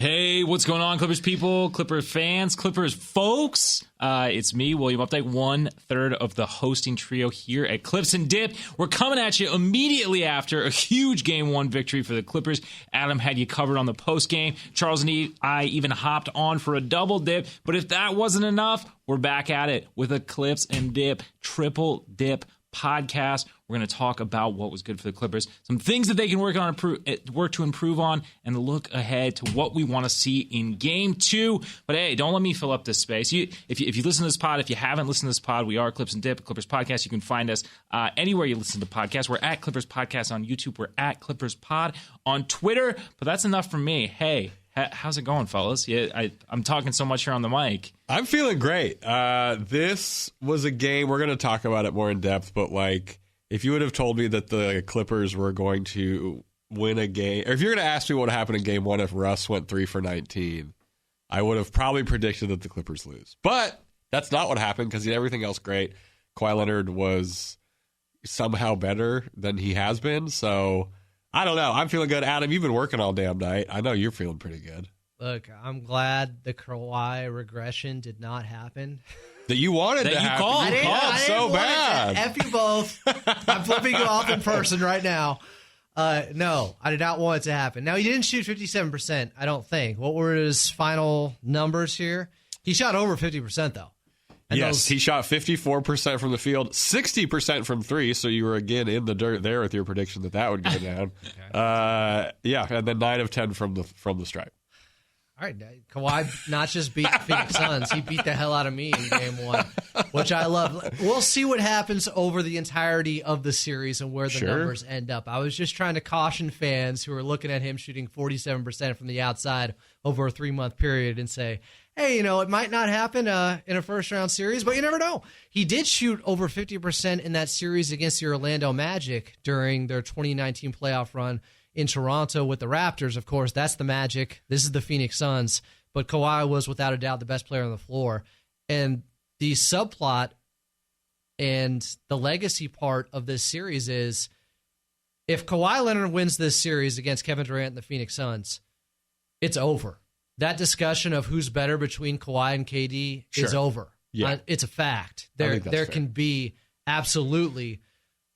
Hey, what's going on, Clippers people, Clippers fans, Clippers folks? It's me, William Updike, 1/3 of the hosting trio here at Clips and Dip. We're coming at you immediately after a huge Game 1 victory for the Clippers. Adam had you covered on the post game. Charles and I even hopped on for a double dip. But if that wasn't enough, we're back at it with a Clips and Dip triple dip podcast. We're going to talk about what was good for the Clippers, some things that they can work to improve on, and look ahead to what we want to see in Game 2. But hey, don't let me fill up this space. If you listen to this pod, if you haven't listened to this pod, we are Clips and Dip, Clippers Podcast. You can find us anywhere you listen to podcasts. We're at Clippers Podcast on YouTube. We're at Clippers Pod on Twitter. But that's enough from me. Hey, how's it going, fellas? Yeah, I'm talking so much here on the mic. I'm feeling great. This was a game, we're going to talk about it more in depth, but if you would have told me that the Clippers were going to win a game, or if you're going to ask me what happened in Game 1 if Russ went 3 for 19, I would have probably predicted that the Clippers lose. But that's not what happened because he did everything else great. Kawhi Leonard was somehow better than he has been, so I don't know. I'm feeling good. Adam, you've been working all damn night. I know you're feeling pretty good. Look, I'm glad the Kawhi regression did not happen. That you wanted to happen. You called so bad. F you both. I'm flipping you off in person right now. No, I did not want it to happen. Now, he didn't shoot 57%, I don't think. What were his final numbers here? He shot over 50%, though. And yes, he shot 54% from the field, 60% from three, so you were again in the dirt there with your prediction that would go down. Okay. And then 9 of 10 from the stripe. All right, Kawhi not just beat the Phoenix Suns, he beat the hell out of me in Game 1, which I love. We'll see what happens over the entirety of the series and where the numbers end up. I was just trying to caution fans who are looking at him shooting 47% from the outside over a 3-month period and say, hey, it might not happen in a first-round series, but you never know. He did shoot over 50% in that series against the Orlando Magic during their 2019 playoff run in Toronto with the Raptors. Of course, that's the Magic. This is the Phoenix Suns. But Kawhi was, without a doubt, the best player on the floor. And the subplot and the legacy part of this series is if Kawhi Leonard wins this series against Kevin Durant and the Phoenix Suns, it's over. That discussion of who's better between Kawhi and KD is over. Yeah. It's a fact. There can be absolutely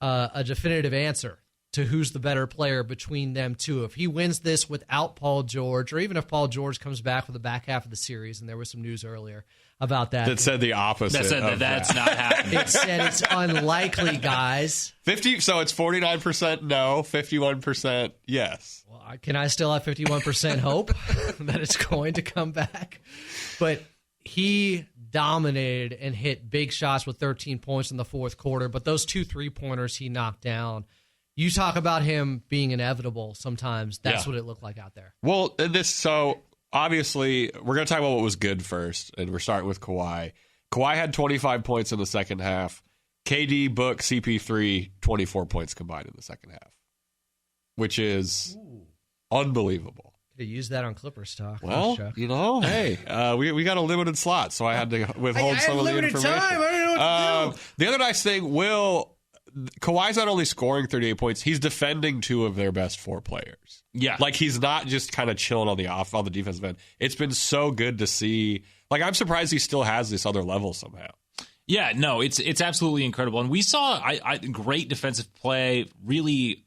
a definitive answer to who's the better player between them two. If he wins this without Paul George, or even if Paul George comes back for the back half of the series, and there was some news earlier about that. That said the opposite. That said that's not happening. It said it's unlikely, guys. So it's 49% no, 51% yes. Well, can I still have 51% hope that it's going to come back? But he dominated and hit big shots with 13 points in the fourth quarter, but those 2 3-pointers he knocked down. You talk about him being inevitable sometimes. That's what it looked like out there. Well, so obviously we're going to talk about what was good first, and we're starting with Kawhi. Kawhi had 25 points in the second half. KD, Book, CP3, 24 points combined in the second half, which is unbelievable. Could have used that on Clippers talk. Well, hey, we got a limited slot, so I had to withhold some of the information. Time. I didn't know what to do. The other nice thing, Kawhi's not only scoring 38 points, he's defending 2 of their best 4 players. Yeah. He's not just kind of chilling on the defensive end. It's been so good to see. I'm surprised he still has this other level somehow. Yeah, no, it's absolutely incredible. And we saw great defensive play really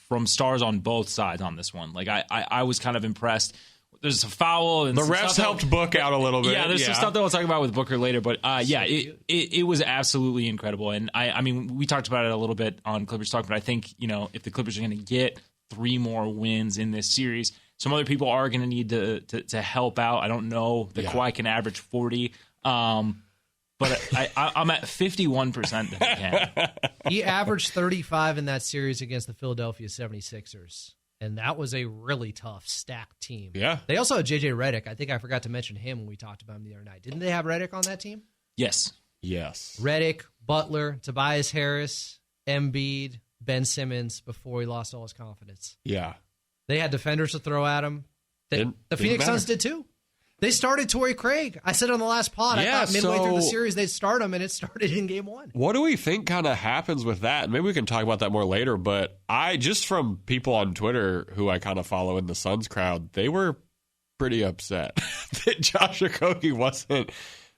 from stars on both sides on this one. I was kind of impressed. There's a foul. And the refs helped Book out a little bit. Yeah, there's some stuff that we'll talk about with Booker later. But it was absolutely incredible. And I mean, we talked about it a little bit on Clippers Talk, but I think, if the Clippers are going to get 3 more wins in this series, some other people are going to need to help out. I don't know that Kawhi can average 40. But I'm at 51% that he can. He averaged 35 in that series against the Philadelphia 76ers. And that was a really tough, stacked team. Yeah. They also had J.J. Redick. I think I forgot to mention him when we talked about him the other night. Didn't they have Redick on that team? Yes. Redick, Butler, Tobias Harris, Embiid, Ben Simmons before he lost all his confidence. Yeah. They had defenders to throw at him. The Phoenix Suns did too. They started Torrey Craig. I said on the last pod, I thought midway through the series they'd start him, and it started in Game 1. What do we think kind of happens with that? Maybe we can talk about that more later, but just from people on Twitter who I kind of follow in the Suns crowd, they were pretty upset that Josh Okogie wasn't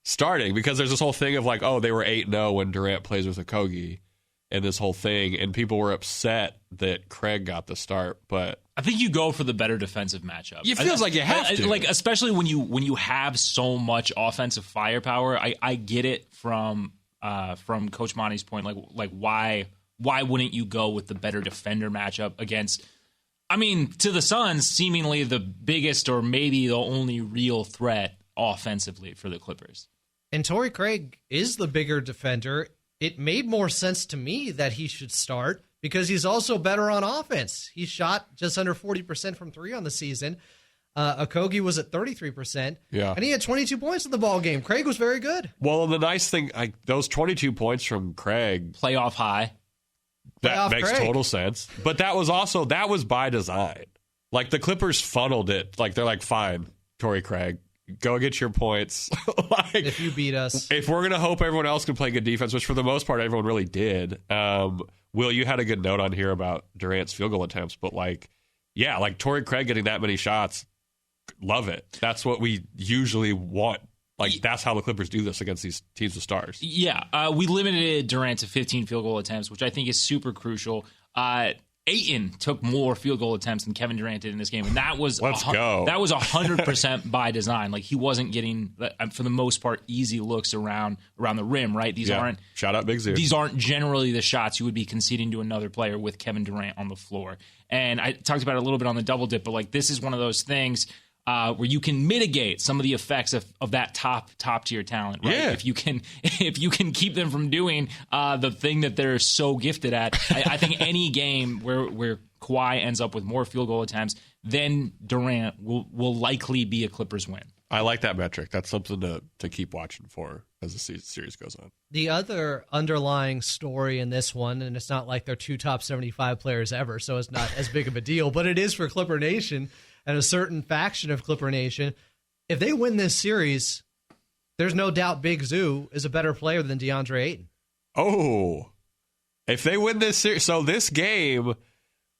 starting, because there's this whole thing of like, oh, they were 8-0 when Durant plays with Okogie, and this whole thing, and people were upset that Craig got the start. But I think you go for the better defensive matchup. It feels like you have to, like, especially when you have so much offensive firepower. I get it from Coach Monty's point. Like why wouldn't you go with the better defender matchup against? I mean, to the Suns, seemingly the biggest or maybe the only real threat offensively for the Clippers. And Torrey Craig is the bigger defender. It made more sense to me that he should start because he's also better on offense. He shot just under 40% from three on the season. Okogie was at 33%. Yeah. And he had 22 points in the ball game. Craig was very good. Well, the nice thing, like those 22 points from Craig, playoff high. That makes Craig. total sense. But that was by design. Like the Clippers funneled it. Like they're like, fine, Torrey Craig, go get your points. Like, if you beat us. If we're going to hope everyone else can play good defense, which for the most part everyone really did. Will, you had a good note on here about Durant's field goal attempts, but like, yeah, like Torrey Craig getting that many shots, love it. That's what we usually want. Like, that's how the Clippers do this against these teams with stars. Yeah, we limited Durant to 15 field goal attempts, which I think is super crucial. Ayton took more field goal attempts than Kevin Durant did in this game, and that was Let's go. That was 100% by design. Like, he wasn't getting, for the most part, easy looks around the rim. Right? These aren't shout out Big Zoo. These aren't generally the shots you would be conceding to another player with Kevin Durant on the floor. And I talked about it a little bit on the double dip, but like this is one of those things where you can mitigate some of the effects of that top tier talent, right? Yeah. If you can keep them from doing the thing that they're so gifted at, I think any game where Kawhi ends up with more field goal attempts, then Durant will likely be a Clippers win. I like that metric. That's something to keep watching for as the series goes on. The other underlying story in this one, and it's not like they're two top 75 players ever, so it's not as big of a deal, but it is for Clipper Nation and a certain faction of Clipper Nation. If they win this series, there's no doubt Big Zoo is a better player than DeAndre Ayton. Oh, if they win this series, so this game,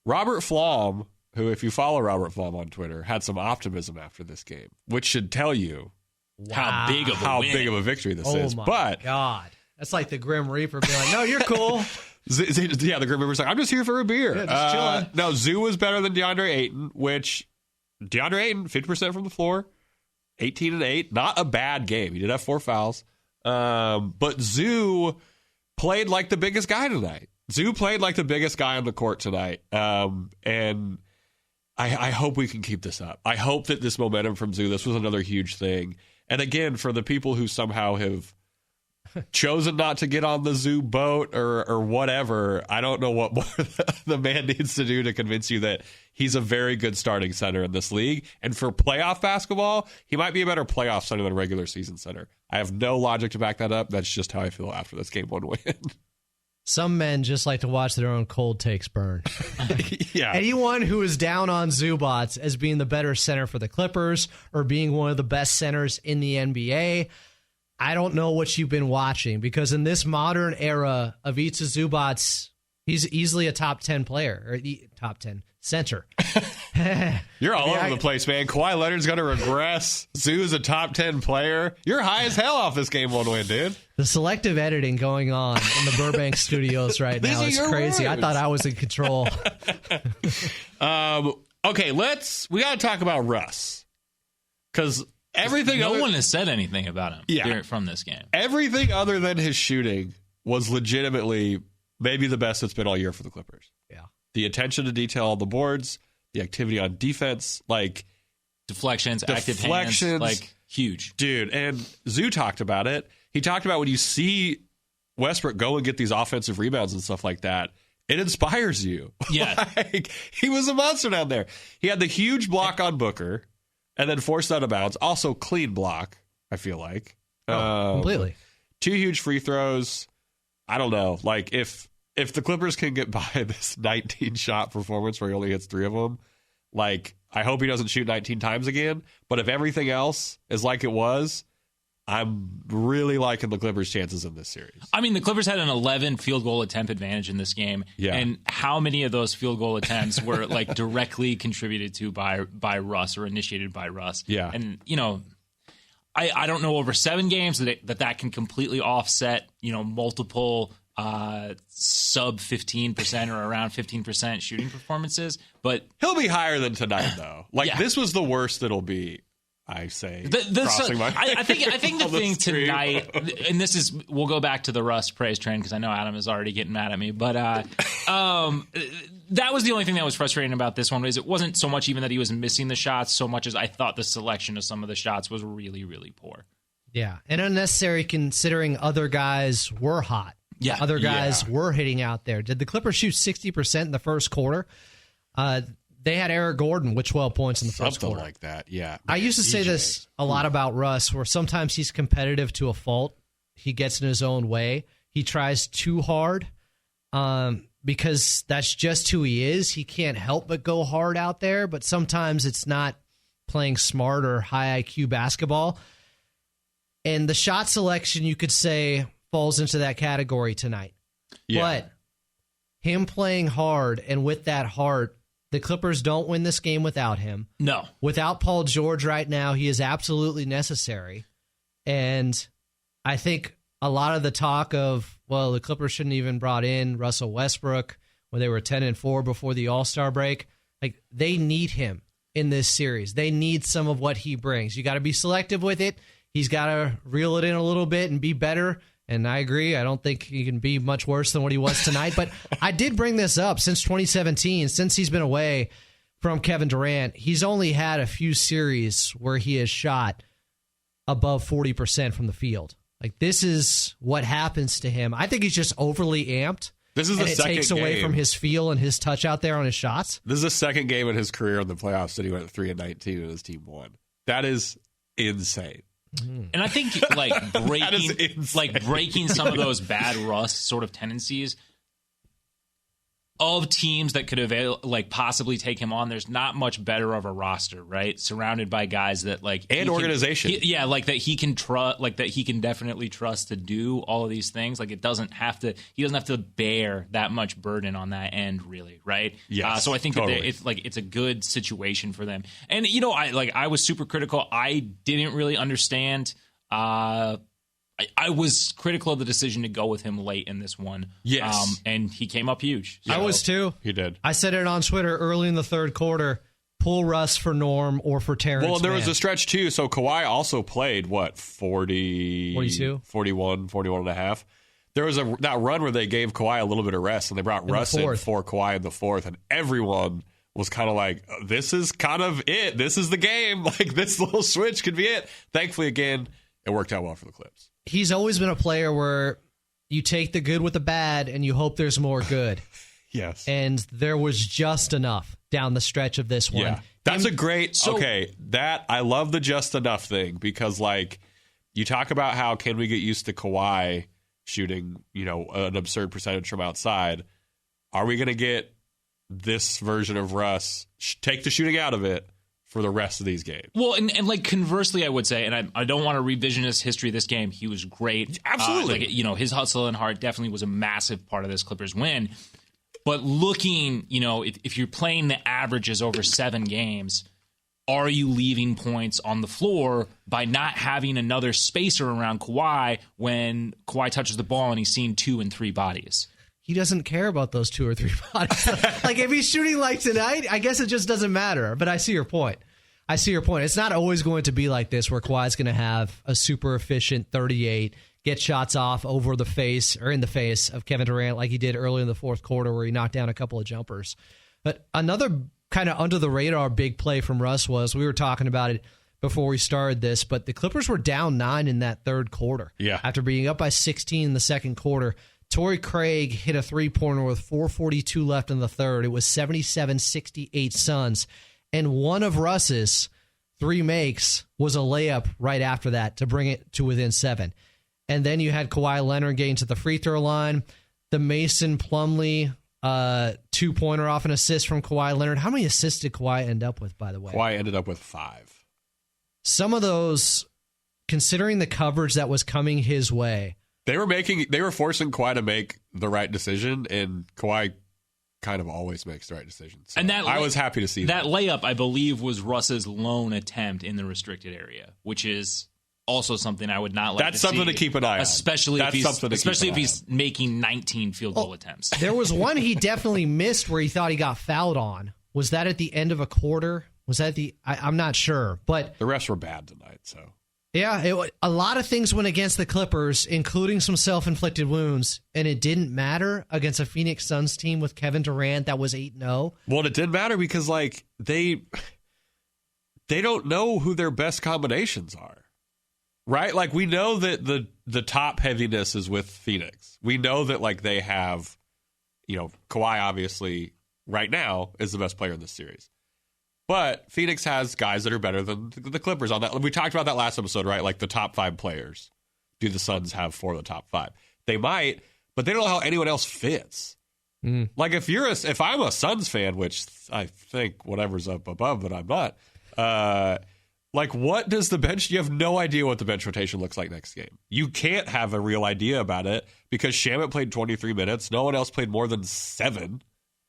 Robert Flom, who, if you follow Robert Flom on Twitter, had some optimism after this game, which should tell you how big of a victory this is. Oh my but God. That's like the Grim Reaper being like, no, you're cool. Yeah, the Grim Reaper's like, I'm just here for a beer. Yeah, just chilling. No, Zoo was better than DeAndre Ayton, which DeAndre Ayton, 50% from the floor, 18 and 8. Not a bad game. He did have 4 fouls. But Zoo played like the biggest guy tonight. Zoo played like the biggest guy on the court tonight. And I hope we can keep this up. I hope that this momentum from Zoo, this was another huge thing. And again, for the people who somehow have chosen not to get on the Zoo boat or whatever, I don't know what more the man needs to do to convince you that he's a very good starting center in this league. And for playoff basketball, he might be a better playoff center than regular season center. I have no logic to back that up. That's just how I feel after this Game 1 win. Some men just like to watch their own cold takes burn. Yeah. Anyone who is down on Zubats as being the better center for the Clippers or being one of the best centers in the NBA, I don't know what you've been watching, because in this modern era of Ivica Zubats, he's easily a top 10 player, or top 10 center. You're all over the place, man. Kawhi Leonard's going to regress. Zoo's a top 10 player. You're high as hell off this Game 1 win, dude. The selective editing going on in the Burbank studios right now is crazy. Words. I thought I was in control. Okay, we got to talk about Russ. Because everything no one has said anything about him from this game. Everything other than his shooting was legitimately maybe the best it's been all year for the Clippers. Yeah. The attention to detail on the boards, the activity on defense, like deflections, active hands, like huge. Dude, and Zoo talked about it. He talked about when you see Westbrook go and get these offensive rebounds and stuff like that, it inspires you. Yeah. Like, he was a monster down there. He had the huge block on Booker and then forced out of bounds. Also clean block, I feel like. Completely. 2 huge free throws. I don't know. Like, if the Clippers can get by this 19-shot performance where he only hits 3 of them, like, I hope he doesn't shoot 19 times again. But if everything else is like it was, I'm really liking the Clippers' chances in this series. I mean, the Clippers had an 11 field goal attempt advantage in this game. Yeah. And how many of those field goal attempts were like directly contributed to by Russ or initiated by Russ? Yeah. And, I don't know over 7 games that can completely offset, multiple sub 15% or around 15% shooting performances. But he'll be higher than tonight, though. This was the worst it'll be. I say, I think the thing tonight, and we'll go back to the Russ praise train because I know Adam is already getting mad at me, but that was the only thing that was frustrating about this one. Is it wasn't so much even that he was missing the shots, so much as I thought the selection of some of the shots was really, really poor. Yeah, and unnecessary considering other guys were hot. Yeah, other guys were hitting out there. Did the Clippers shoot 60% in the first quarter? They had Eric Gordon with 12 points in the first quarter. Something like that, yeah. I used to say this a lot about Russ, where sometimes he's competitive to a fault. He gets in his own way. He tries too hard because that's just who he is. He can't help but go hard out there, but sometimes it's not playing smart or high IQ basketball. And the shot selection, you could say, falls into that category tonight. Yeah. But him playing hard and with that heart, the Clippers don't win this game without him. No. Without Paul George right now, he is absolutely necessary. And I think a lot of the talk of, well, the Clippers shouldn't even brought in Russell Westbrook when they were 10-4 before the All-Star break. Like, they need him in this series. They need some of what he brings. You got to be selective with it. He's got to reel it in a little bit and be better. And I agree. I don't think he can be much worse than what he was tonight. But I did bring this up since 2017, since he's been away from Kevin Durant. He's only had a few series where he has shot above 40% from the field. Like, this is what happens to him. I think he's just overly amped. This is the second game. It takes away from his feel and his touch out there on his shots. This is the second game in his career in the playoffs that he went 3-19 and his team won. That is insane. And I think breaking some of those bad Russ sort of tendencies of teams that could possibly take him on. There's not much better of a roster, right? Surrounded by guys that organization. That he can trust, that he can definitely trust to do all of these things. Like, he doesn't have to bear that much burden on that end, really, right? Yeah. So I think totally. That it's a good situation for them. And I was super critical. I didn't really understand. I was critical of the decision to go with him late in this one. Yes. And he came up huge. I was too. He did. I said it on Twitter early in the third quarter, pull Russ for Norm or for Terrence Well, there Mann. was a stretch too. So Kawhi also played, 42? 41 and a half. There was that run where they gave Kawhi a little bit of rest and they brought Russ in for Kawhi in the fourth, and everyone was kind of like, this is kind of it. This is the game. Like, this little switch could be it. Thankfully, again, it worked out well for the Clips. He's always been a player where you take the good with the bad and you hope there's more good. Yes. And there was just enough down the stretch of this one. Yeah. That's a great, I love the just enough thing because, you talk about how can we get used to Kawhi shooting, an absurd percentage from outside. Are we going to get this version of Russ take the shooting out of it for the rest of these games? Well, and conversely, I would say, and I don't want to revisionist history of this game. He was great. Absolutely. His hustle and heart definitely was a massive part of this Clippers win. But looking, if you're playing the averages over 7 games, are you leaving points on the floor by not having another spacer around Kawhi when Kawhi touches the ball and he's seeing 2 and 3 bodies? He doesn't care about those 2 or 3 bodies. If he's shooting like tonight, I guess it just doesn't matter. But I see your point. It's not always going to be like this where Kawhi's going to have a super efficient 38, get shots off over the face or in the face of Kevin Durant like he did early in the fourth quarter where he knocked down a couple of jumpers. But another kind of under the radar big play from Russ was, we were talking about it before we started this, but the Clippers were down 9 in that third quarter. Yeah. After being up by 16 in the second quarter. Torrey Craig hit a three-pointer with 4:42 left in the third. It was 77-68 Suns. And one of Russ's 3 makes was a layup right after that to bring it to within 7. And then you had Kawhi Leonard getting to the free throw line. The Mason Plumlee 2-pointer off an assist from Kawhi Leonard. How many assists did Kawhi end up with, by the way? Kawhi ended up with 5. Some of those considering the coverage that was coming his way. They were forcing Kawhi to make the right decision, and Kawhi kind of always makes the right decision. So and I was happy to see that. That layup, I believe, was Russ's lone attempt in the restricted area, which is also something I would not like That's to something see, to keep an eye on. Especially if he's making 19 field goal attempts. There was one he definitely missed where he thought he got fouled on. Was that at the end of a quarter? Was that I'm not sure, but the refs were bad tonight, so. Yeah, a lot of things went against the Clippers, including some self-inflicted wounds, and it didn't matter against a Phoenix Suns team with Kevin Durant that was 8-0. Well, it didn't matter because like they don't know who their best combinations are, right? Like we know that the top heaviness is with Phoenix. We know that like they have, Kawhi obviously right now is the best player in this series. But Phoenix has guys that are better than the Clippers on that. We talked about that last episode, right? Like the top 5 players. Do the Suns have 4 of the top 5? They might, but they don't know how anyone else fits. Like if I'm a Suns fan, which I think whatever's up above, but I'm not. Like what does the bench? You have no idea what the bench rotation looks like next game. You can't have a real idea about it because Shamet played 23 minutes. No one else played more than 7.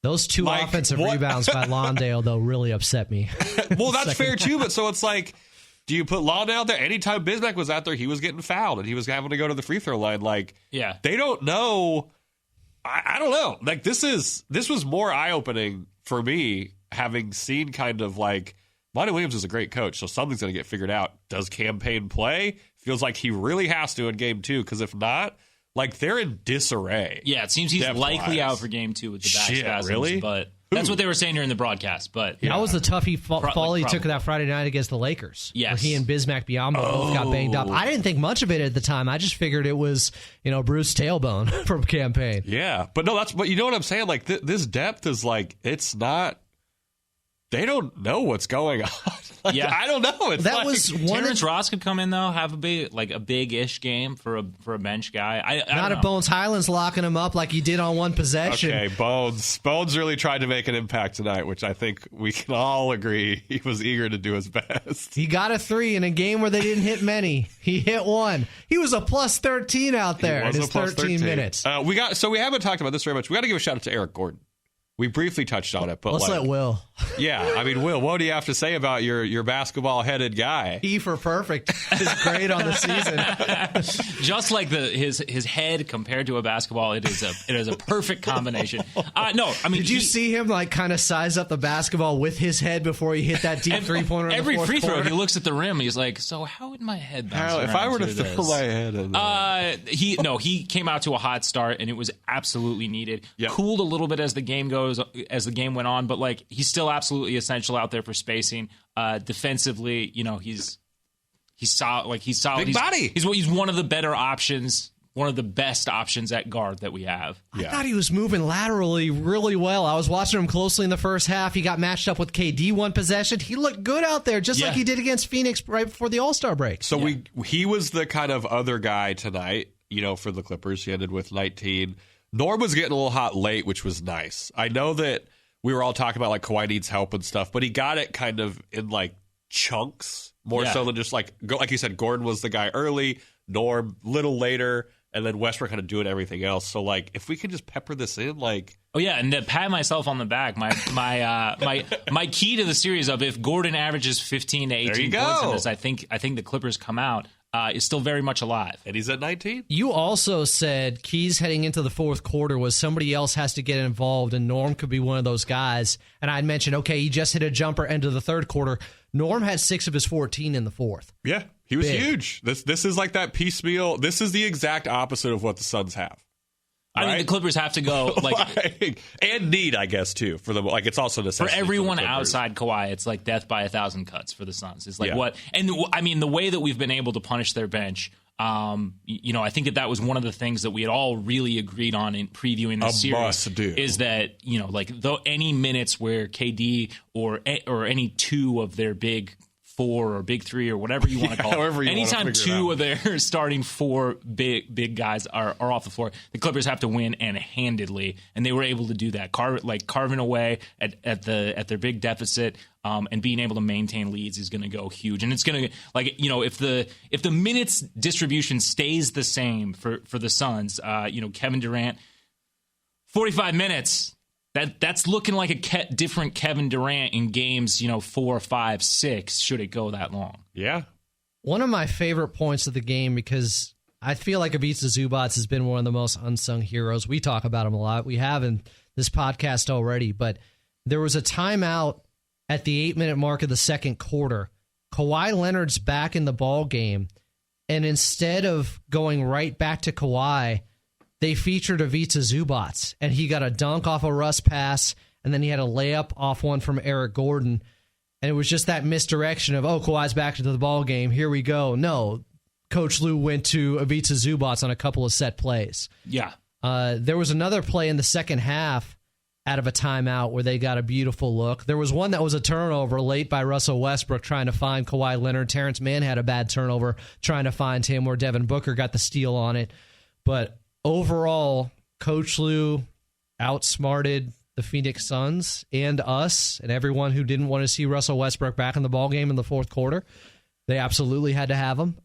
Those 2 offensive rebounds by Lawndale, though, really upset me. Well, that's fair, too. But so it's like, do you put Lawndale out there? Anytime Bismack was out there, he was getting fouled, and he was having to go to the free throw line. Like, yeah, they don't know. I don't know. Like, this was more eye-opening for me, having seen kind of like, Monty Williams is a great coach, so something's going to get figured out. Does Cam Payne play? Feels like he really has to in game 2, because if not, like, they're in disarray. Yeah, it seems he's likely out for game 2 with the back spasms. Really? But that's what they were saying during the broadcast. But that was the tough fall he took that Friday night against the Lakers. Yes. Where he and Bismack Biyombo both got banged up. I didn't think much of it at the time. I just figured it was, Bruce tailbone from Cam Payne. Yeah, but no, but you know what I'm saying? Like, this depth is like, it's not. They don't know what's going on. Like, yeah, I don't know. It's that like, was one. Terrence Ross could come in though, have a big-ish game for a bench guy. I not don't if Bones Highland's locking him up like he did on one possession. Okay, Bones really tried to make an impact tonight, which I think we can all agree he was eager to do his best. He got a 3 in a game where they didn't hit many. He hit 1. He was a plus 13 out there in his 13 minutes. We haven't talked about this very much. We got to give a shout out to Eric Gordon. We briefly touched on it, but let's let Will. Yeah, I mean, Will, what do you have to say about your basketball-headed guy? E for perfect is great on the season. Just like his head compared to a basketball, it is a perfect combination. No, I mean, did you see him like kind of size up the basketball with his head before he hit that deep 3-pointer? Every free throw, quarter? he looks at the rim. He's like, "So how would my head bounce around if I were to through throw my head in there?" He came out to a hot start, and it was absolutely needed. Yep. Cooled a little bit as the game went on, but like he's still absolutely essential out there for spacing. Defensively, he's solid. He's solid. Big body. He's one of the better options. One of the best options at guard that we have. I thought he was moving laterally really well. I was watching him closely in the first half. He got matched up with KD one possession. He looked good out there, just like he did against Phoenix right before the All-Star break. So he was the kind of other guy tonight, for the Clippers. He ended with 19. Norm was getting a little hot late, which was nice. I know that we were all talking about like Kawhi needs help and stuff, but he got it kind of in like chunks more so than just like you said, Gordon was the guy early, Norm little later, and then Westbrook kind of doing everything else. So like if we could just pepper this in, like and to pat myself on the back, my key to the series of if Gordon averages 15 to 18 points in this, I think the Clippers come out. Is still very much alive. And he's at 19. You also said keys heading into the fourth quarter was somebody else has to get involved, and Norm could be one of those guys. And I'd mentioned, he just hit a jumper into the third quarter. Norm had 6 of his 14 in the fourth. Yeah, he was huge. This is like that piecemeal. This is the exact opposite of what the Suns have. I mean, the Clippers have to go and need, I guess, too, for them. Like it's also necessary for everyone outside Kawhi. It's like death by 1,000 cuts for the Suns. It's like what, and I mean, the way that we've been able to punish their bench. I think that was one of the things that we had all really agreed on in previewing the series. Is that any minutes where KD or any 2 of their big four or big three or whatever you want to call it. Anytime two of their starting four big guys are off the floor, the Clippers have to win, and handedly. And they were able to do that, carving away at their big deficit, and being able to maintain leads is going to go huge. And it's going to, like, you know, if the minutes distribution stays the same for the Suns, you know, Kevin Durant, 45 minutes. That's looking like a different Kevin Durant in games, you know, 4, 5, 6, should it go that long. Yeah. One of my favorite points of the game, because I feel like Ivica Zubac has been one of the most unsung heroes. We talk about him a lot. We have in this podcast already, but there was a timeout at the 8-minute mark of the second quarter. Kawhi Leonard's back in the ball game, and instead of going right back to Kawhi, they featured Ivica Zubac, and he got a dunk off a Russ pass, and then he had a layup off one from Eric Gordon. And it was just that misdirection of, Kawhi's back into the ball game. Here we go. No, Coach Lue went to Ivica Zubac on a couple of set plays. Yeah. There was another play in the second half out of a timeout where they got a beautiful look. There was one that was a turnover late by Russell Westbrook trying to find Kawhi Leonard. Terrence Mann had a bad turnover trying to find him, where Devin Booker got the steal on it. But overall, Coach Lue outsmarted the Phoenix Suns and us and everyone who didn't want to see Russell Westbrook back in the ballgame in the fourth quarter. They absolutely had to have him.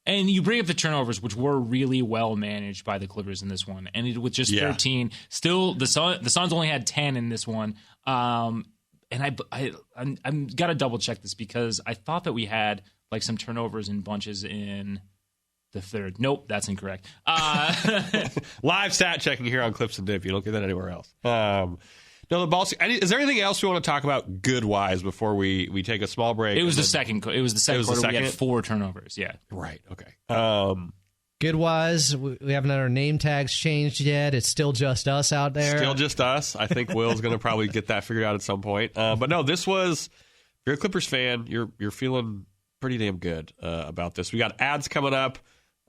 And you bring up the turnovers, which were really well managed by the Clippers in this one. And with just 13, still the Suns only had 10 in this one. And I'm got to double check this, because I thought that we had like some turnovers in bunches in the third. Nope, that's incorrect. Live stat checking here on Clips and Dip. You don't get that anywhere else. No, the ball. Is there anything else we want to talk about good-wise before we take a small break? It was the second quarter. We had 4 turnovers. Yeah. Right. Okay. Good-wise, we haven't had our name tags changed yet. It's still just us out there. Still just us. I think Will's going to probably get that figured out at some point. But no, this was. If you're a Clippers fan, you're feeling pretty damn good about this. We got ads coming up.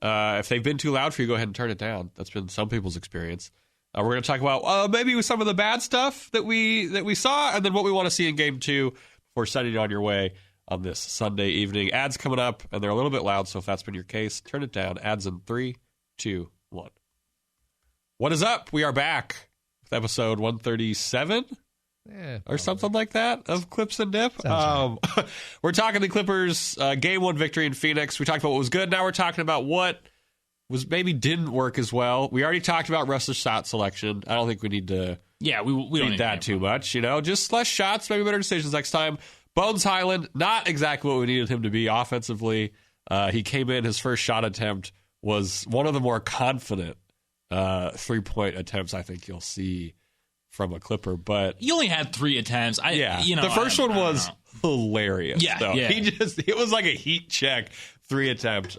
If they've been too loud for you, go ahead and turn it down. That's been some people's experience. We're going to talk about maybe some of the bad stuff that we saw, and then what we want to see in Game 2 before sending it on your way on this Sunday evening. Ads coming up, and they're a little bit loud, so if that's been your case, turn it down. Ads in 3, 2, 1. What is up? We are back with episode 137. Or something like that of Clips and Dip. Right. We're talking the Clippers Game 1 victory in Phoenix. We talked about what was good. Now we're talking about what was maybe didn't work as well. We already talked about Russ's shot selection. I don't think we need to we don't need that too much. You know, just less shots, maybe better decisions next time. Bones Highland, not exactly what we needed him to be offensively. He came in, his first shot attempt was one of the more confident 3-point attempts I think you'll see from a Clipper, but he only had 3 attempts. The first one was hilarious. Yeah. It was like a heat check 3 attempt.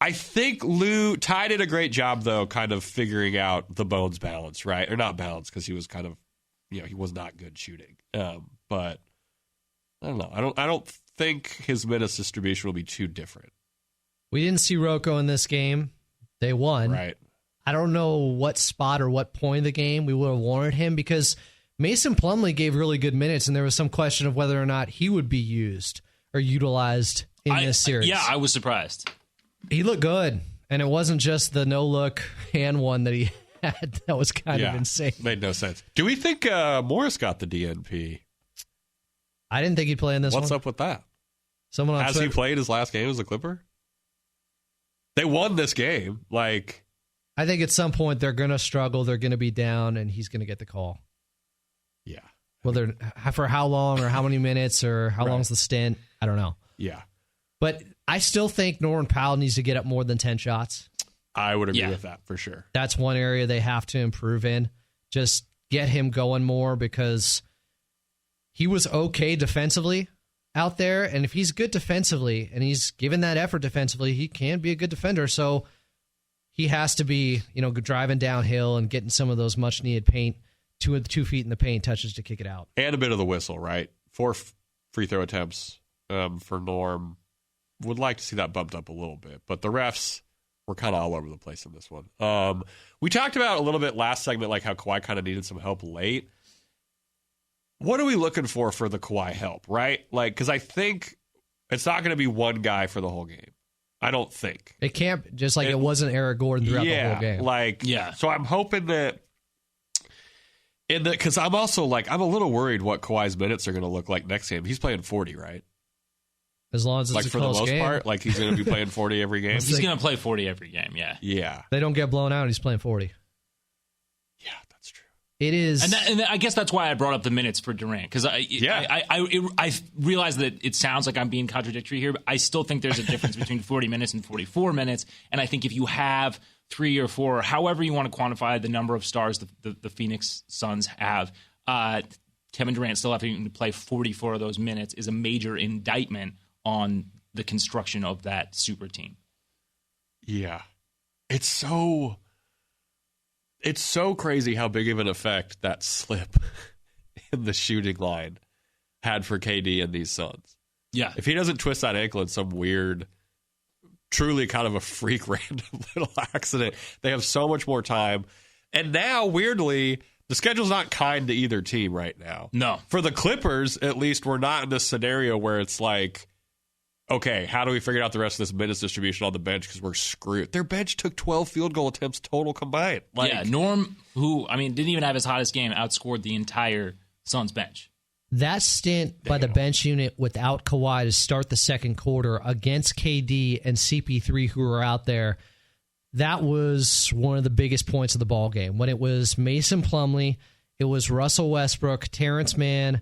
I think Lue Ty did a great job though, kind of figuring out the Bones balance, right? Or not balance, because he was kind of, he was not good shooting. But I don't know. I don't think his minutes distribution will be too different. We didn't see Rocco in this game. They won. Right. I don't know what spot or what point of the game we would have warranted him, because Mason Plumlee gave really good minutes, and there was some question of whether or not he would be used or utilized in this series. Yeah, I was surprised. He looked good, and it wasn't just the no-look hand one that he had. That was kind of insane. Made no sense. Do we think Morris got the DNP? I didn't think he'd play in this one. What's up with that? Has he played his last game as a Clipper? They won this game. I think at some point they're going to struggle. They're going to be down, and he's going to get the call. Yeah. Whether for how long or how many minutes or how long's the stint, I don't know. Yeah. But I still think Norman Powell needs to get up more than 10 shots. I would agree with that for sure. That's one area they have to improve in. Just get him going more, because he was okay defensively out there. And if he's good defensively and he's given that effort defensively, he can be a good defender. So he has to be, driving downhill and getting some of those much needed paint, 2 feet in the paint touches to kick it out. And a bit of the whistle, right? 4 free throw attempts for Norm. Would like to see that bumped up a little bit, but the refs were kind of all over the place in this one. We talked about a little bit last segment, like how Kawhi kind of needed some help late. what are we looking for the Kawhi help, right? Like, because I think it's not going to be one guy for the whole game. I don't think. It can't, just like it wasn't Eric Gordon throughout the whole game. So I'm hoping that because I'm also like, I'm a little worried what Kawhi's minutes are going to look like next game. He's playing 40, right? As long as it's like a for close the most game. part, like he's going to be playing 40 every game. He's going to play 40 every game, yeah. Yeah. They don't get blown out, he's playing 40. Yeah, that's true. It is. And I guess that's why I brought up the minutes for Durant, because I realize that it sounds like I'm being contradictory here, but I still think there's a difference between 40 minutes and 44 minutes. And I think if you have 3 or 4, or however you want to quantify the number of stars the Phoenix Suns have, Kevin Durant still having to play 44 of those minutes is a major indictment on the construction of that super team. Yeah. It's so crazy how big of an effect that slip in the shooting line had for KD and these Suns. Yeah. If he doesn't twist that ankle in some weird, truly kind of a freak random little accident, they have so much more time. And now, weirdly, the schedule's not kind to either team right now. No. For the Clippers, at least, we're not in this scenario where it's like, okay, how do we figure out the rest of this minutes distribution on the bench because we're screwed? Their bench took 12 field goal attempts total combined. Norm, who, didn't even have his hottest game, outscored the entire Suns bench. That stint by the bench unit without Kawhi to start the second quarter against KD and CP3 who were out there, that was one of the biggest points of the ball game. When it was Mason Plumlee, it was Russell Westbrook, Terrence Mann,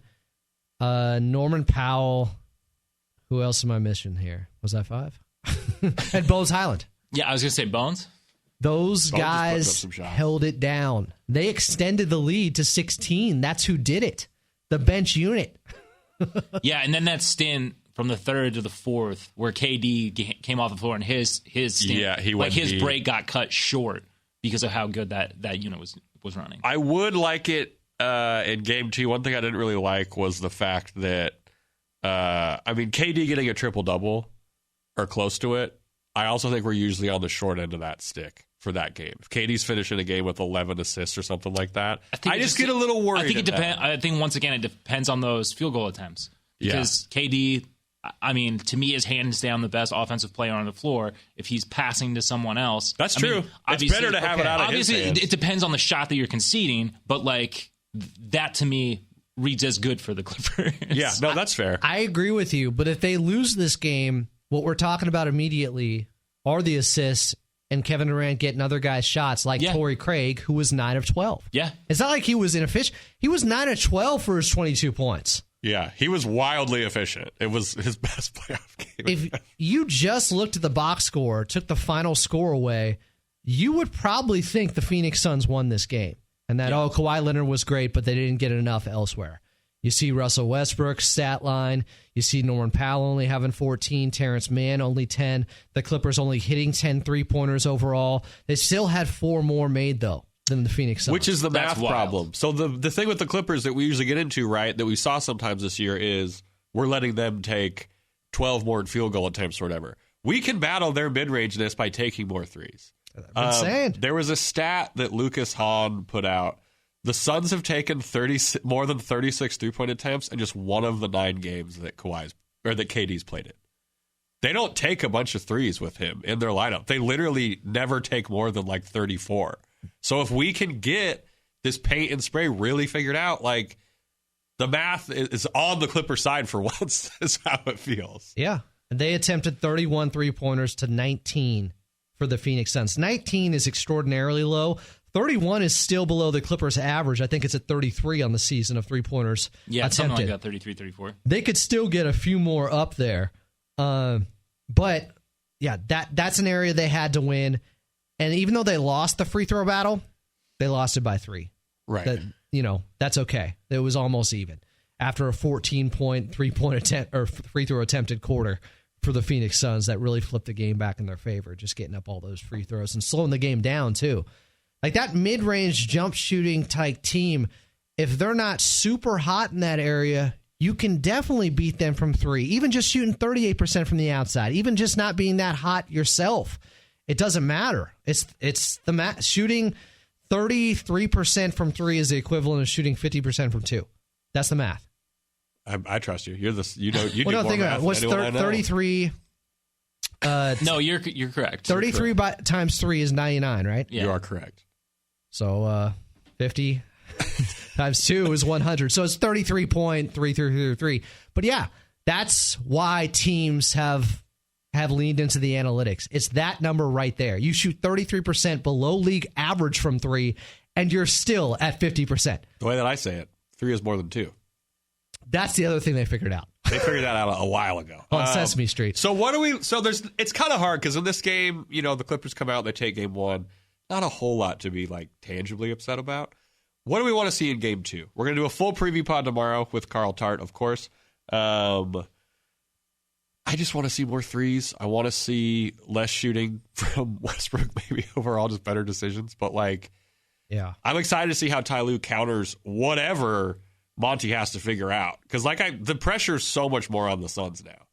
Norman Powell. Who else am I missing here? Was that 5? And Bones Highland. Yeah, I was going to say Bones. Those guys held it down. They extended the lead to 16. That's who did it. The bench unit. Yeah, and then that stint from the third to the fourth where KD came off the floor and his stint, his break got cut short because of how good that unit was running. I would like it in game 2. One thing I didn't really like was the fact that KD getting a triple-double or close to it, I also think we're usually on the short end of that stick for that game. If KD's finishing a game with 11 assists or something like that, I just get a little worried. I think it depends. I think, once again, it depends on those field goal attempts. Because KD, to me, is hands down the best offensive player on the floor. If he's passing to someone else. That's true. It's better to have it out of his hands. Obviously, it depends on the shot that you're conceding, but that to me reads as good for the Clippers. Yeah, no, that's fair. I agree with you, but if they lose this game, what we're talking about immediately are the assists and Kevin Durant getting other guys' shots like Torrey Craig, who was 9 of 12. Yeah. It's not like he was inefficient. He was 9 of 12 for his 22 points. Yeah, he was wildly efficient. It was his best playoff game. If you just looked at the box score, took the final score away, you would probably think the Phoenix Suns won this game. And that, Kawhi Leonard was great, but they didn't get enough elsewhere. You see Russell Westbrook's stat line. You see Norman Powell only having 14, Terrence Mann only 10. The Clippers only hitting 10 three-pointers overall. They still had 4 more made, though, than the Phoenix Suns. Which is the math problem. So the thing with the Clippers that we usually get into, right, that we saw sometimes this year is we're letting them take 12 more field goal attempts or whatever. We can battle their mid-rangeness by taking more threes. I'm saying. There was a stat that Lucas Hahn put out. The Suns have taken more than 36 three-point attempts in just one of the 9 games that KD's played it. They don't take a bunch of threes with him in their lineup. They literally never take more than 34. So if we can get this paint and spray really figured out, the math is on the Clipper side for once, is how it feels. Yeah. And they attempted 31 three-pointers to 19 for the Phoenix Suns. 19 is extraordinarily low. 31 is still below the Clippers' average. I think it's at 33 on the season of three-pointers attempted. Something like that, 33, 34. They could still get a few more up there. But, that's an area they had to win. And even though they lost the free throw battle, they lost it by 3. Right. That's okay. It was almost even. After a 14-point three-point attempt or free throw attempted quarter for the Phoenix Suns, that really flipped the game back in their favor, just getting up all those free throws and slowing the game down, too. That mid-range jump shooting type team, if they're not super hot in that area, you can definitely beat them from 3. Even just shooting 38% from the outside, even just not being that hot yourself, it doesn't matter. It's the shooting 33% from 3 is the equivalent of shooting 50% from 2. That's the math. I trust you. You're the you do Well, no, more think math about it. What's than anyone I know. 33? No, you're correct. 33 times 3 is 99, right? Yeah. You are correct. So 50 times 2 is 100. So it's 33.3333. But yeah, that's why teams have leaned into the analytics. It's that number right there. You shoot 33% below league average from 3, and you're still at 50%. The way that I say it, 3 is more than 2. That's the other thing they figured out. They figured that out a while ago. On Sesame Street. So what do we? So it's kind of hard because in this game, the Clippers come out, they take game 1. Not a whole lot to be like tangibly upset about. What do we want to see in game 2? We're gonna do a full preview pod tomorrow with Carl Tart, of course. I just want to see more threes. I want to see less shooting from Westbrook, maybe overall just better decisions. But yeah, I'm excited to see how Ty Lue counters whatever Monty has to figure out, because the pressure is so much more on the Suns now.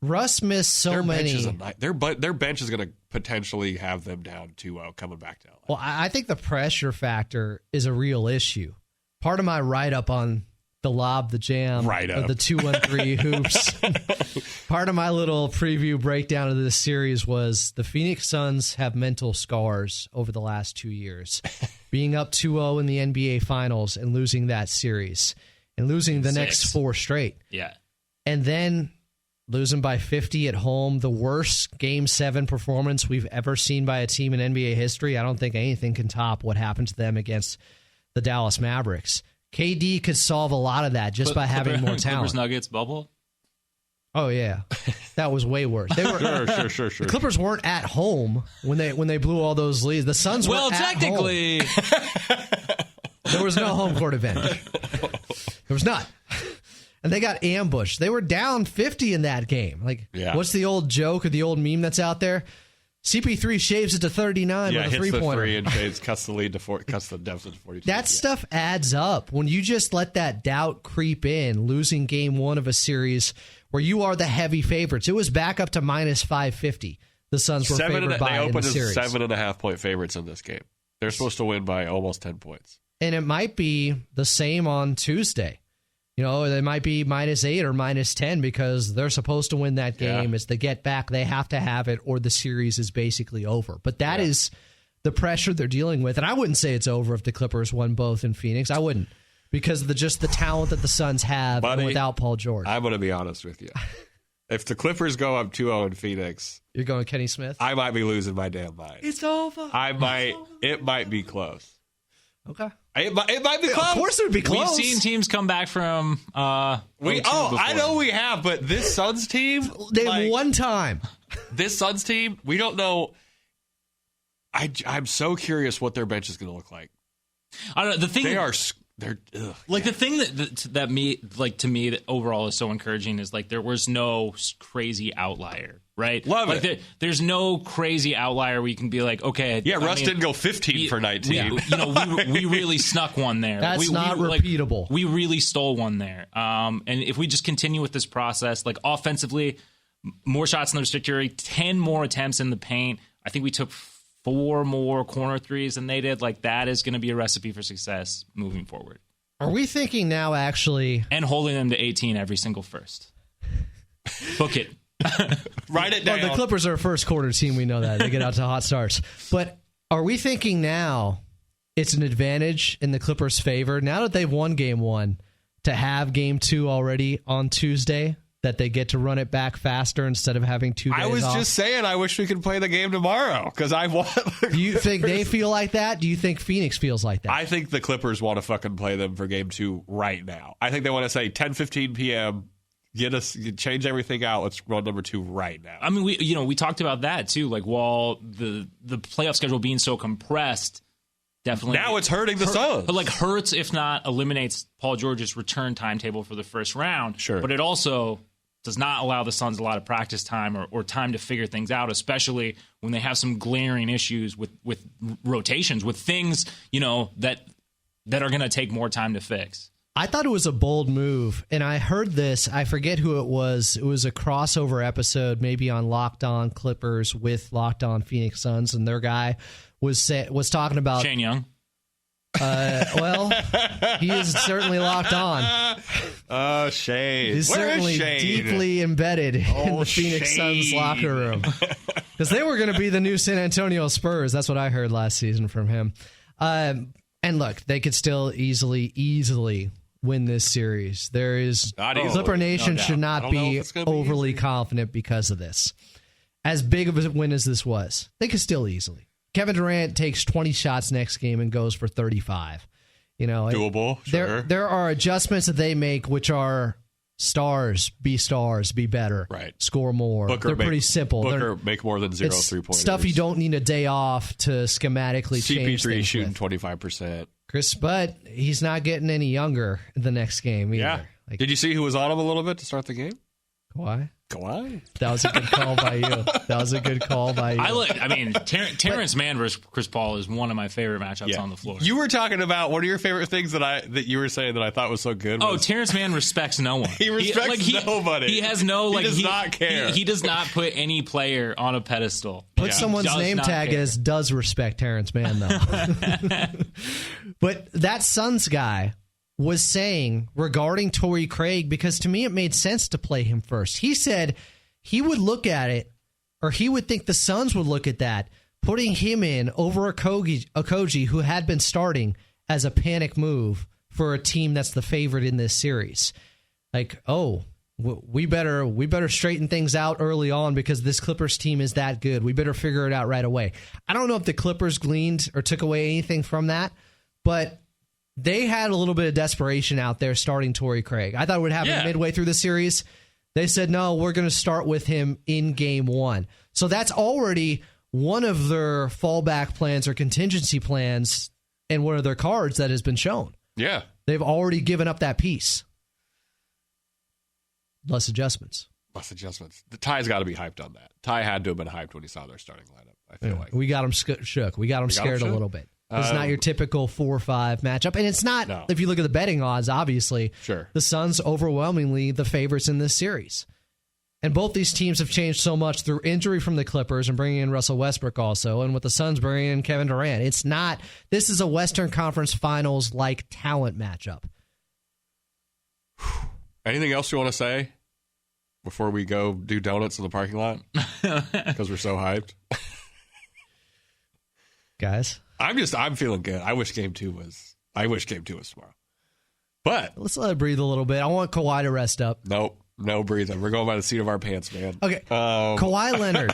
Russ missed so many. Their bench is going to potentially have them down 2-0 coming back to LA. Well, I think the pressure factor is a real issue. Part of my write-up on the lob, the jam, of the 2-1-3 hoops. Part of my little preview breakdown of this series was the Phoenix Suns have mental scars over the last 2 years. Being up 2-0 in the NBA Finals and losing that series. And losing the next 4 straight. Yeah. And then losing by 50 at home, the worst Game 7 performance we've ever seen by a team in NBA history. I don't think anything can top what happened to them against the Dallas Mavericks. KD could solve a lot of that just by having more talent. Clippers Nuggets bubble? Oh, yeah. That was way worse. They were, sure. The Clippers weren't at home when they blew all those leads. The Suns were at technically. home. There was no home court advantage. There was not. And they got ambushed. They were down 50 in that game. What's the old joke or the old meme that's out there? CP3 shaves it to 39 with a three-pointer. Yeah, hits the 3 and shades, cuts the lead to cuts the deficit to 42. That stuff adds up. When you just let that doubt creep in, losing game 1 of a series where you are the heavy favorites. It was back up to minus 550. The Suns were favored by in the series. They opened as 7.5-point favorites in this game. They're supposed to win by almost 10 points. And it might be the same on Tuesday. They might be minus 8 or minus 10 because they're supposed to win that game. Yeah. It's the get back. They have to have it or the series is basically over. But that is the pressure they're dealing with. And I wouldn't say it's over if the Clippers won both in Phoenix. I wouldn't, because of the talent that the Suns have without Paul George. I'm going to be honest with you. If the Clippers go up 2-0 in Phoenix, you're going Kenny Smith? I might be losing my damn mind. It's over. It might be close. Okay. It might be close. Of course it would be close. We've seen teams come back from I know we have, but this Suns team, they one time. This Suns team, we don't know. I'm so curious what their bench is going to look like. I don't know. The thing they're the thing to me that overall is so encouraging is there was no crazy outlier, right? Love it. There's no crazy outlier where you can be okay. Yeah, Russ didn't go 15 for 19. We really snuck one there. That's not repeatable. We really stole one there. And if we just continue with this process, offensively, more shots in the restricted area, 10 more attempts in the paint. I think we took 4 more corner threes than they did. That is going to be a recipe for success moving forward. Are we thinking now, actually? And holding them to 18 every single first. Book it. Write it down. Well, the Clippers are a first quarter team. We know that. They get out to hot starts. But are we thinking now it's an advantage in the Clippers' favor, now that they've won game 1, to have game 2 already on Tuesday? That they get to run it back faster instead of having 2 days off? I was just saying, I wish we could play the game tomorrow because I want. Do you think they feel like that? Do you think Phoenix feels like that? I think the Clippers want to fucking play them for game 2 right now. I think they want to say 10:15 p.m. Change everything out. Let's run number 2 right now. I mean, we talked about that too. While the playoff schedule being so compressed, definitely now it's hurting the Suns. But hurts, if not eliminates Paul George's return timetable for the first round. Sure, but it also does not allow the Suns a lot of practice time or time to figure things out, especially when they have some glaring issues with rotations, with things, that are going to take more time to fix. I thought it was a bold move, and I heard this. I forget who it was. It was a crossover episode, maybe on Locked On Clippers with Locked On Phoenix Suns, and their guy was talking about Shane Young. Well, he is certainly locked on. Oh, Shane. He's certainly deeply embedded in the Phoenix Suns locker room. Because they were going to be the new San Antonio Spurs. That's what I heard last season from him. And look, they could still easily win this series. There is Clipper Nation should not be overly confident because of this. As big of a win as this was, they could still easily. Kevin Durant takes 20 shots next game and goes for 35. Doable. Sure. There are adjustments that they make, which are stars, be better, right? Score more. They're pretty simple. Booker make more than 0 3-pointers. Stuff you don't need a day off to schematically change. CP3 shooting 25%. Chris, but he's not getting any younger the next game either. Yeah. Did you see who was on him a little bit to start the game? Kawhi. That was a good call by you. Terrence Mann versus Chris Paul is one of my favorite matchups on the floor. You were talking about one of your favorite things that you were saying that I thought was so good. Terrence Mann respects no one. He respects nobody. He has no he does not care. He does not put any player on a pedestal. Put someone's name tag as does respect Terrence Mann though. But that Suns guy was saying regarding Torrey Craig, because to me it made sense to play him first. He said he would look at it, or he would think the Suns would look at that, putting him in over Okogie, who had been starting, as a panic move for a team that's the favorite in this series. Like, we better straighten things out early on because this Clippers team is that good. We better figure it out right away. I don't know if the Clippers gleaned or took away anything from that, but they had a little bit of desperation out there starting Torrey Craig. I thought it would happen midway through the series. They said, no, we're going to start with him in game one. So that's already one of their fallback plans or contingency plans and one of their cards that has been shown. Yeah. They've already given up that piece. Less adjustments. The Ty's got to be hyped on that. Ty had to have been hyped when he saw their starting lineup, I feel like. We got him shook. We got him scared a little bit. It's not your typical 4-5 matchup. And it's not, if you look at the betting odds, obviously, the Suns overwhelmingly the favorites in this series. And both these teams have changed so much through injury from the Clippers and bringing in Russell Westbrook also, and with the Suns bringing in Kevin Durant. This is a Western Conference Finals-like talent matchup. Anything else you want to say before we go do donuts in the parking lot? Because we're so hyped. Guys? I'm feeling good. I wish game two was tomorrow. But let's let it breathe a little bit. I want Kawhi to rest up. Nope. No breathing. We're going by the seat of our pants, man. Okay. Kawhi Leonard.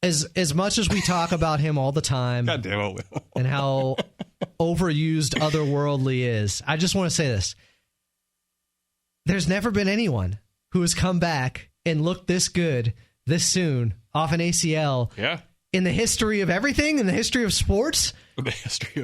As much as we talk about him all the time, God damn it, Will. And how overused otherworldly is, I just want to say this. There's never been anyone who has come back and looked this good this soon off an ACL. Yeah. In the history of everything, in the history of sports,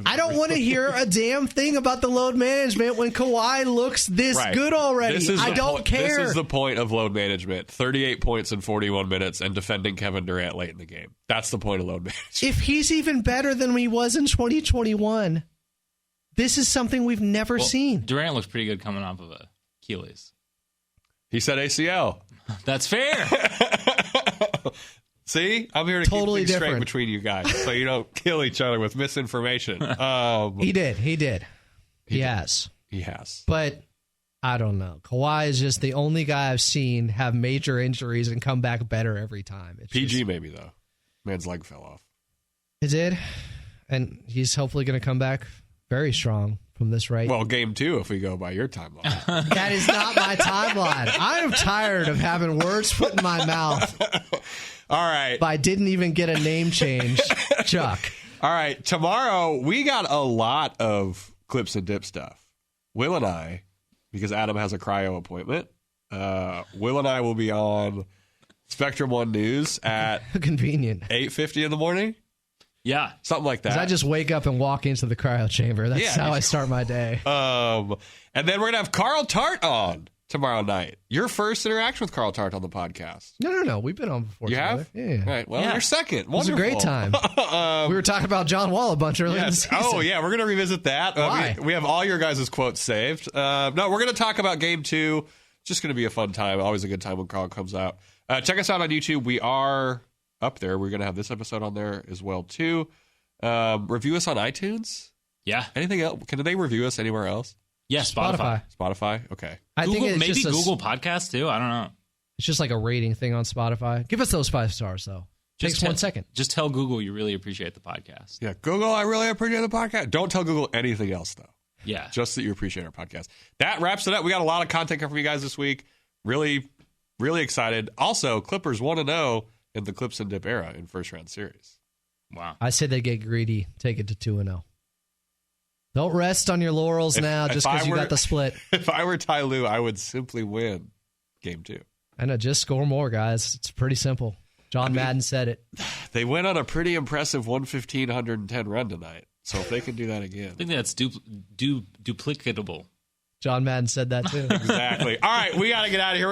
I don't want to hear a damn thing about the load management when Kawhi looks this good already. I don't care. This is the point of load management. 38 points in 41 minutes and defending Kevin Durant late in the game. That's the point of load management. If he's even better than he was in 2021, this is something we've never seen. Durant looks pretty good coming off of Achilles. He said ACL. That's fair. See, I'm here to keep things straight between you guys, so you don't kill each other with misinformation. He did. He has. But I don't know. Kawhi is just the only guy I've seen have major injuries and come back better every time. PG maybe though. Man's leg fell off. He did, and he's hopefully going to come back very strong from this, right? Well, game two, if we go by your timeline. That is not my timeline. I am tired of having words put in my mouth. All right. But I didn't even get a name change, Chuck. All right. Tomorrow, we got a lot of clips and dip stuff. Will and I, because Adam has a cryo appointment, Will and I will be on Spectrum One News at convenient 8:50 in the morning. Yeah. Something like that. I just wake up and walk into the cryo chamber. That's how I start my day. And then we're going to have Carl Tart on tomorrow night. Your first interaction with Carl Tart on the podcast. No. We've been on before. You together. have? Yeah. All right. Well, you're second. Wonderful. It was a great time. We were talking about John Wall a bunch earlier in the season. Oh, yeah. We're going to revisit that. Why? We have all your guys' quotes saved. No, we're going to talk about game two. It's just going to be a fun time. Always a good time when Carl comes out. Check us out on YouTube. We are up there. We're going to have this episode on there as well, too. Review us on iTunes. Yeah. Anything else? Can they review us anywhere else? Yeah, Spotify. Spotify? Okay. I think it's maybe just Google Podcasts too. I don't know. It's just like a rating thing on Spotify. Give us those 5 stars, though. Takes 1 second. Just tell Google you really appreciate the podcast. Yeah, Google, I really appreciate the podcast. Don't tell Google anything else, though. Yeah. Just that you appreciate our podcast. That wraps it up. We got a lot of content from you guys this week. Really, really excited. Also, Clippers 1-0 in the Clips and Dip era in first-round series. Wow. I say they get greedy. Take it to 2-0. Don't rest on your laurels now just because you got the split. If I were Ty Lue, I would simply win game 2. I know, just score more, guys. It's pretty simple. John Madden said it. They went on a pretty impressive 115-110 run tonight. So if they can do that again. I think that's duplicatable. John Madden said that too. Exactly. All right, we got to get out of here.